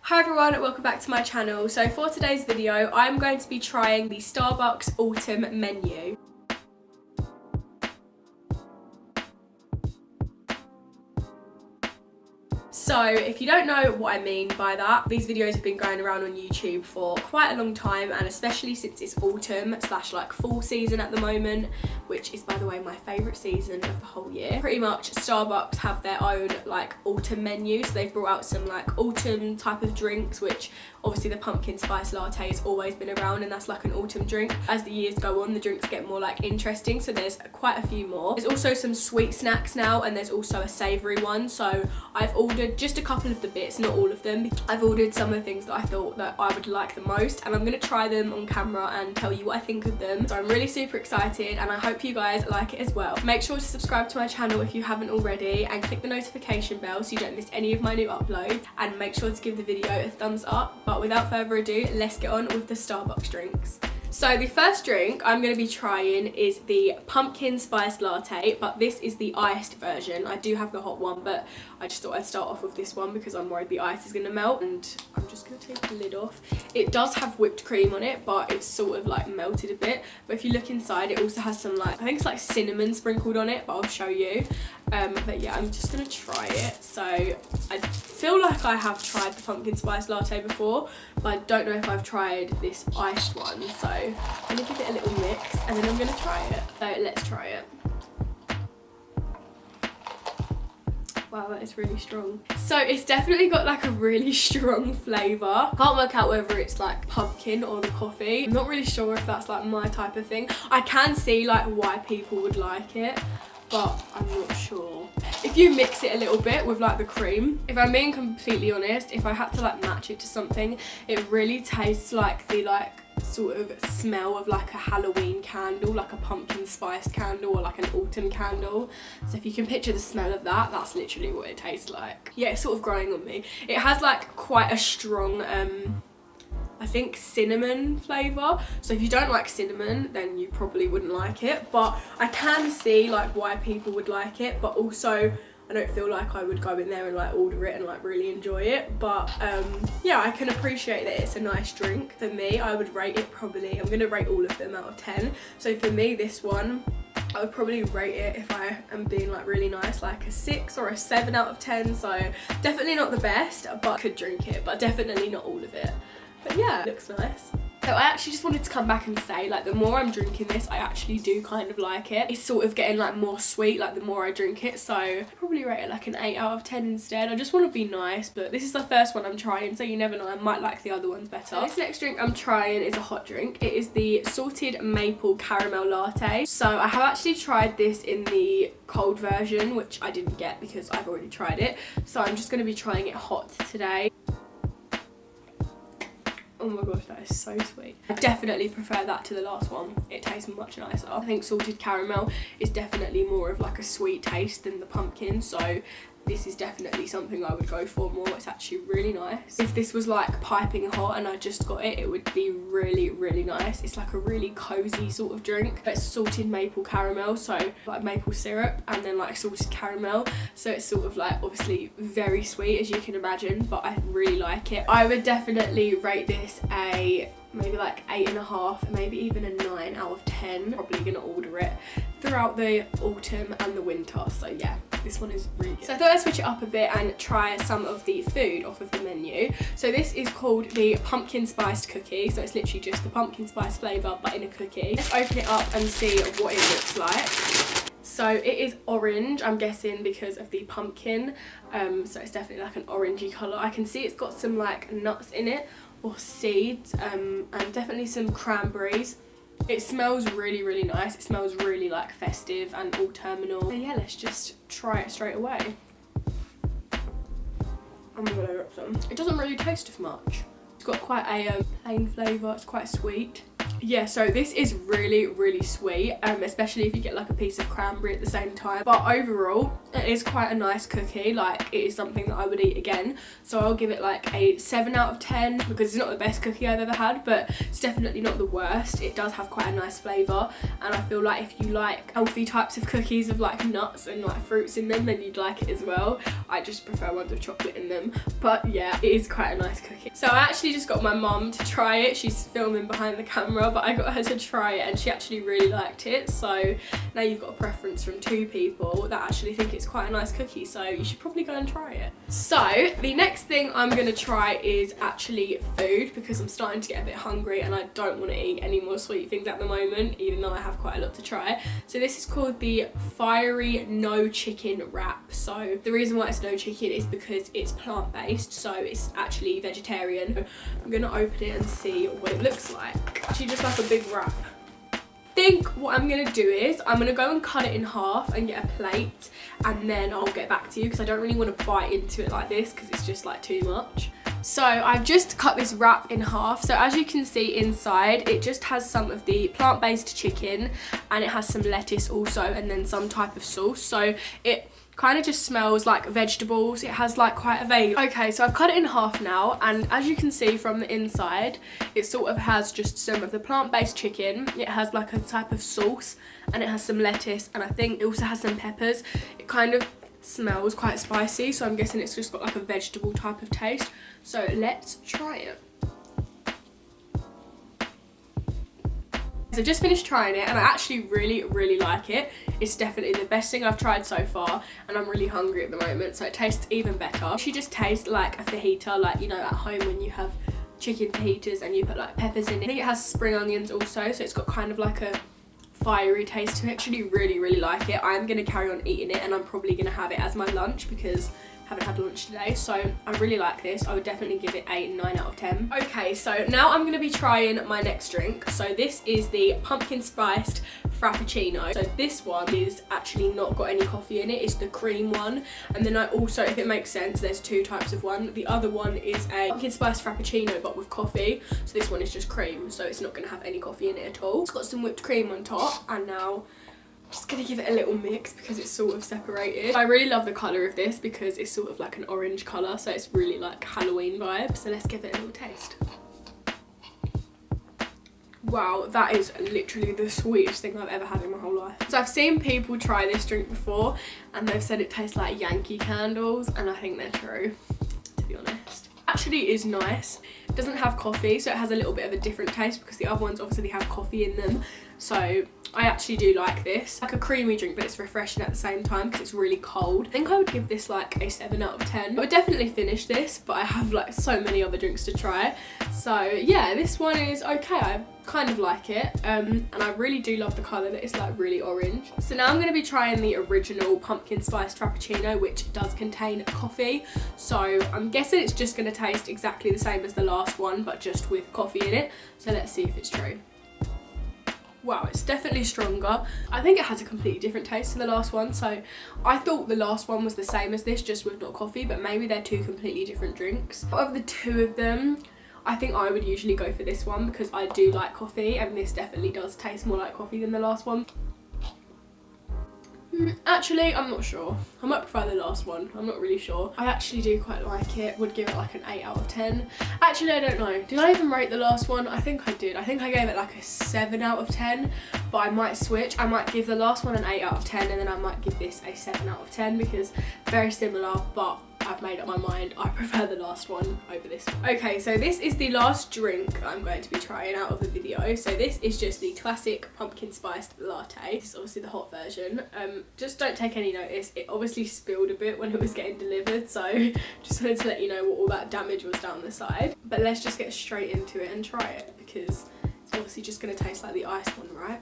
Hi everyone, welcome back to my channel. So for today's video, I'm going to be trying the Starbucks autumn menu. So if you don't know what I mean by that, these videos have been going around on YouTube for quite a long time, and especially since it's autumn / like fall season at the moment, which is, by the way, my favourite season of the whole year. Pretty much Starbucks have their own like autumn menu, so they've brought out some like autumn type of drinks, which obviously the pumpkin spice latte has always been around, and that's like an autumn drink. As the years go on, the drinks get more like interesting, so there's quite a few more. There's also some sweet snacks now, and there's also a savoury one. So I've ordered just a couple of the bits, not all of them. I've ordered some of the things that I thought that I would like the most, and I'm going to try them on camera and tell you what I think of them. So I'm really super excited, and I hope you guys like it as well. Make sure to subscribe to my channel if you haven't already, and click the notification bell so you don't miss any of my new uploads, and make sure to give the video a thumbs up. But without further ado, let's get on with the Starbucks drinks. So the first drink I'm going to be trying is the pumpkin spice latte, but this is the iced version. I do have the hot one, but I just thought I'd start off with this one because I'm worried the ice is going to melt, and I'm just going to take the lid off. It does have whipped cream on it, but it's sort of like melted a bit. But if you look inside, it also has some like, I think it's like cinnamon sprinkled on it, but I'll show you. But yeah, I'm just going to try it. So I feel like I have tried the pumpkin spice latte before, but I don't know if I've tried this iced one. So I'm going to give it a little mix, and then I'm going to try it. So let's try it. Wow, that is really strong. So it's definitely got like a really strong flavour. Can't work out whether it's like pumpkin or the coffee. I'm not really sure if that's like my type of thing. I can see like why people would like it, but I'm not sure. If you mix it a little bit with like the cream, if I'm being completely honest, if I had to like match it to something, it really tastes like the like sort of smell of like a Halloween candle, like a pumpkin spice candle or like an autumn candle. So if you can picture the smell of that, that's literally what it tastes like. Yeah, it's sort of growing on me. It has like quite a strong I think cinnamon flavour, so if you don't like cinnamon then you probably wouldn't like it, but I can see like why people would like it, but also I don't feel like I would go in there and like order it and like really enjoy it. But yeah, I can appreciate that it's a nice drink. For me, I would rate it probably, I'm gonna rate all of them out of 10. So for me, this one, I would probably rate it, if I am being like really nice, like a 6 or a 7 out of 10. So definitely not the best, but I could drink it, but definitely not all of it. But yeah, it looks nice. So I actually just wanted to come back and say, like, the more I'm drinking this, I actually do kind of like it. It's sort of getting like more sweet, like the more I drink it. So I'd probably rate it like an 8 out of 10 instead. I just want to be nice, but this is the first one I'm trying, so you never know, I might like the other ones better. This next drink I'm trying is a hot drink. It is the salted maple caramel latte. So I have actually tried this in the cold version, which I didn't get because I've already tried it. So I'm just going to be trying it hot today. Oh my gosh, that is so sweet. I definitely prefer that to the last one. It tastes much nicer. I think salted caramel is definitely more of like a sweet taste than the pumpkin, so this is definitely something I would go for more. It's actually really nice. If this was like piping hot and I just got it, it would be really, really nice. It's like a really cozy sort of drink. It's salted maple caramel, so like maple syrup and then like salted caramel. So it's sort of like obviously very sweet, as you can imagine, but I really like it. I would definitely rate this a maybe like 8.5, maybe even a 9 out of 10. Probably gonna order it throughout the autumn and the winter. So yeah, this one is really good. So I thought I'd switch it up a bit and try some of the food off of the menu. So this is called the pumpkin spiced cookie. So it's literally just the pumpkin spice flavour but in a cookie. Let's open it up and see what it looks like. So it is orange, I'm guessing because of the pumpkin. So it's definitely like an orangey colour. I can see it's got some like nuts in it, or seeds, and definitely some cranberries. It smells really, really nice. It smells really like festive and autumnal. So yeah, let's just try it straight away. I'm gonna rip some. It doesn't really taste of much. It's got quite a plain flavour. It's quite sweet. Yeah, so this is really, really sweet, especially if you get like a piece of cranberry at the same time. But overall, It is quite a nice cookie, like it is something that I would eat again. So I'll give it like a 7 out of 10 because it's not the best cookie I've ever had, but it's definitely not the worst. It does have quite a nice flavour, and I feel like if you like healthy types of cookies with like nuts and like fruits in them, then you'd like it as well. I just prefer ones with chocolate in them, but yeah, it is quite a nice cookie. So I actually just got my mum to try it. She's filming behind the camera, but I got her to try it and she actually really liked it. So now you've got a preference from 2 people that actually think it's quite a nice cookie, so you should probably go and try it. So the next thing I'm gonna try is actually food, because I'm starting to get a bit hungry and I don't want to eat any more sweet things at the moment, even though I have quite a lot to try. So this is called the fiery no chicken wrap. So the reason why it's no chicken is because it's plant-based, so it's actually vegetarian. I'm gonna open it and see what it looks like. Actually just like a big wrap. I think what I'm gonna do is I'm gonna go and cut it in half and get a plate, and then I'll get back to you because I don't really want to bite into it like this because it's just like too much. So I've just cut this wrap in half. So as you can see inside, it just has some of the plant-based chicken and it has some lettuce also, and then some type of sauce. So it kind of just smells like vegetables. It has like quite a vague. Okay, so I've cut it in half now, and as you can see from the inside, it sort of has just some of the plant-based chicken. It has like a type of sauce, and it has some lettuce, and I think it also has some peppers. It kind of smells quite spicy, so I'm guessing it's just got like a vegetable type of taste. So let's try it. So I've just finished trying it and I actually really like it. It's definitely the best thing I've tried so far, and I'm really hungry at the moment, so it tastes even better. She just tastes like a fajita, like, you know, at home when you have chicken fajitas and you put like peppers in it. I think it has spring onions also, so it's got kind of like a fiery taste to it. Actually really like it. I'm gonna carry on eating it, and I'm probably gonna have it as my lunch because I haven't had lunch today. So I really like this. I would definitely give it a 9 out of 10. Okay, so now I'm gonna be trying my next drink. So this is the pumpkin spiced frappuccino. So this one is actually not got any coffee in it. It's the cream one, and then I also, if it makes sense, there's 2 types of one. The other one is a pumpkin spiced frappuccino but with coffee. So this one is just cream, so it's not gonna have any coffee in it at all. It's got some whipped cream on top, and now just gonna give it a little mix because it's sort of separated. I really love the colour of this because it's sort of like an orange colour, so it's really like Halloween vibes. So let's give it a little taste. Wow, that is literally the sweetest thing I've ever had in my whole life. So I've seen people try this drink before and they've said it tastes like Yankee candles, and I think they're true, to be honest. Actually is nice. It doesn't have coffee, so it has a little bit of a different taste because the other ones obviously have coffee in them. So I actually do like this. Like a creamy drink, but it's refreshing at the same time because it's really cold. I think I would give this like a 7 out of 10. I would definitely finish this, but I have like so many other drinks to try. So yeah, this one is okay. I kind of like it, and I really do love the colour that it's like really orange. So now I'm going to be trying the original pumpkin spiced frappuccino, which does contain coffee. So I'm guessing it's just going to taste exactly the same as the last one, but just with coffee in it. So let's see if it's true. Wow, it's definitely stronger. I think it has a completely different taste to the last one. So I thought the last one was the same as this, just with not coffee, but maybe they're 2 completely different drinks. Out of the 2 of them, I think I would usually go for this one because I do like coffee, and this definitely does taste more like coffee than the last one. Actually, I'm not sure. I might prefer the last one. I'm not really sure. I actually do quite like it. Would give it like an 8 out of 10. Actually, I don't know. Did I even rate the last one? I think I did. I think I gave it like a 7 out of 10, but I might switch. I might give the last one an 8 out of 10, and then I might give this a 7 out of 10 because very similar, but I've made up my mind. I prefer the last one over this one. Okay, so this is the last drink that I'm going to be trying out of the video. So this is just the classic pumpkin spiced latte. This is obviously the hot version. Just don't take any notice. It obviously spilled a bit when it was getting delivered, so just wanted to let you know what all that damage was down the side. But let's just get straight into it and try it because it's obviously just going to taste like the iced one, right?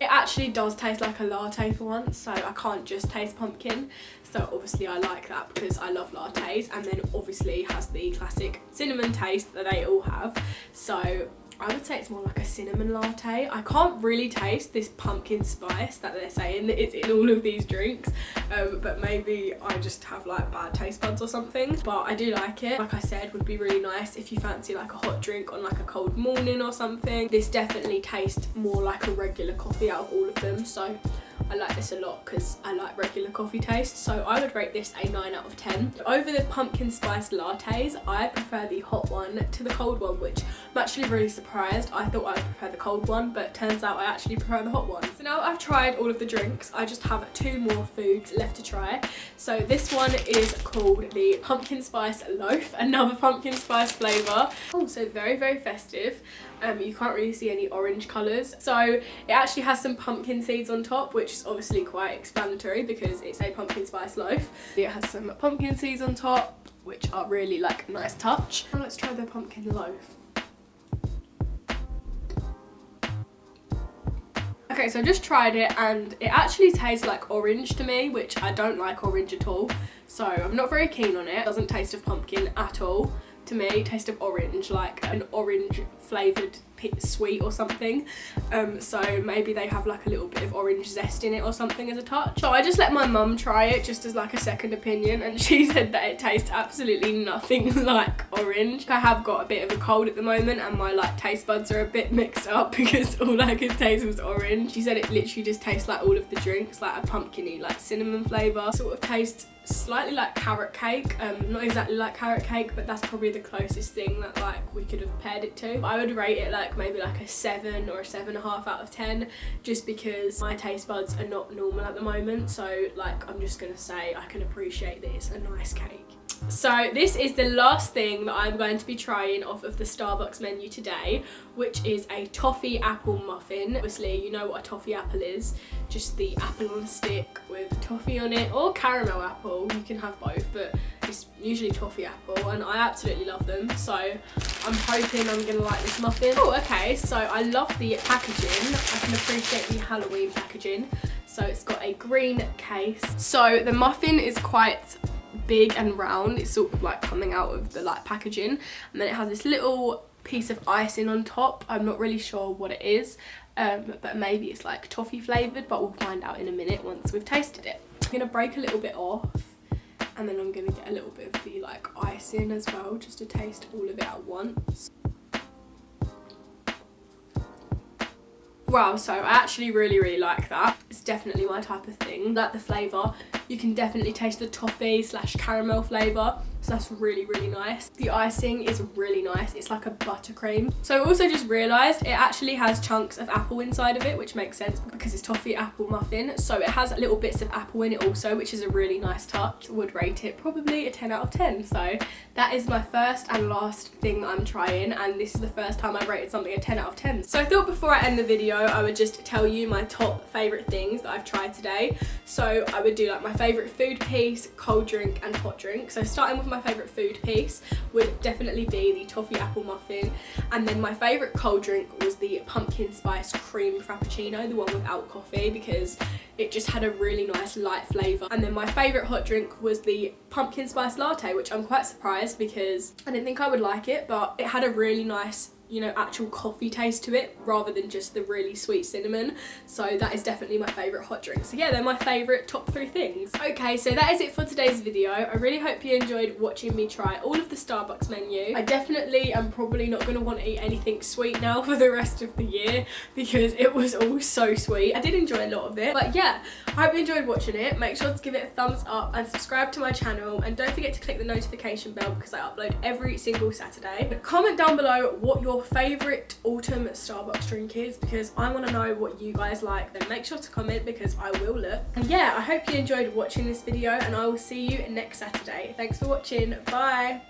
It actually does taste like a latte for once, so I can't just taste pumpkin. So obviously I like that because I love lattes, and then obviously has the classic cinnamon taste that they all have. So I would say it's more like a cinnamon latte. I can't really taste this pumpkin spice that they're saying that it's in all of these drinks, but maybe I just have like bad taste buds or something. But I do like it. Like I said, would be really nice if you fancy like a hot drink on like a cold morning or something. This definitely tastes more like a regular coffee out of all of them, so I like this a lot because I like regular coffee taste. So I would rate this a 9 out of 10. Over the pumpkin spice lattes, I prefer the hot one to the cold one, which I'm actually really surprised. I thought I would prefer the cold one, but turns out I actually prefer the hot one. So now I've tried all of the drinks, I just have 2 more foods left to try. So this one is called the pumpkin spice loaf, another pumpkin spice flavour. Oh, so very, very festive. You can't really see any orange colours. So it actually has some pumpkin seeds on top, which is obviously quite explanatory because it's a pumpkin spice loaf. It has some pumpkin seeds on top, which are really like a nice touch. Now let's try the pumpkin loaf. Okay, so I just tried it and it actually tastes like orange to me, which I don't like orange at all. So I'm not very keen on it. It doesn't taste of pumpkin at all. To me, taste of orange, like an orange flavoured sweet or something. So maybe they have like a little bit of orange zest in it or something as a touch. So I just let my mum try it just as like a second opinion, and she said that it tastes absolutely nothing like orange. I have got a bit of a cold at the moment and my like taste buds are a bit mixed up because all I could taste was orange. She said it literally just tastes like all of the drinks, like a pumpkin-y like cinnamon flavour. Sort of tastes slightly like carrot cake, not exactly like carrot cake, but that's probably the closest thing that like we could have paired it to. I would rate it like maybe like a 7 or a 7.5 out of 10, just because my taste buds are not normal at the moment. So like I'm just gonna say I can appreciate that it's a nice cake. So this is the last thing that I'm going to be trying off of the Starbucks menu today, which is a toffee apple muffin. Obviously you know what a toffee apple is, just the apple on a stick with toffee on it, or caramel apple, you can have both, but it's usually toffee apple and I absolutely love them. So I'm hoping I'm gonna like this muffin. Oh, okay, so I love the packaging. I can appreciate the Halloween packaging. So it's got a green case. So the muffin is quite big and round. It's sort of like coming out of the like packaging, and then it has this little piece of icing on top. I'm not really sure what it is, but maybe it's like toffee flavoured, but we'll find out in a minute once we've tasted it. I'm gonna break a little bit off, and then I'm gonna get a little bit of the like icing as well, just to taste all of it at once. Wow, so I actually really like that. It's definitely my type of thing. Like the flavour, you can definitely taste the toffee / caramel flavour, so that's really nice. The icing is really nice. It's like a buttercream. So I also just realised it actually has chunks of apple inside of it, which makes sense because it's toffee apple muffin. So it has little bits of apple in it also, which is a really nice touch. Would rate it probably a 10 out of 10. So that is my first and last thing that I'm trying, and this is the first time I've rated something a 10 out of 10. So I thought before I end the video I would just tell you my top favourite things that I've tried today. So I would do like my favourite food piece, cold drink and hot drink. So starting with my favourite food piece would definitely be the toffee apple muffin, and then my favourite cold drink was the pumpkin spice cream frappuccino, the one without coffee, because it just had a really nice light flavour. And then my favourite hot drink was the pumpkin spice latte, which I'm quite surprised because I didn't think I would like it, but it had a really nice, you know, actual coffee taste to it rather than just the really sweet cinnamon. So that is definitely my favourite hot drink. So yeah, they're my favourite top 3 things. Okay, so that is it for today's video. I really hope you enjoyed watching me try all of the Starbucks menu. I definitely am probably not going to want to eat anything sweet now for the rest of the year because it was all so sweet. I did enjoy a lot of it, but yeah, I hope you enjoyed watching it. Make sure to give it a thumbs up and subscribe to my channel, and don't forget to click the notification bell because I upload every single Saturday. Comment down below what your favourite autumn Starbucks drink is, because I want to know what you guys like. Then make sure to comment because I will look. And yeah, I hope you enjoyed watching this video, and I will see you next Saturday. Thanks for watching. Bye.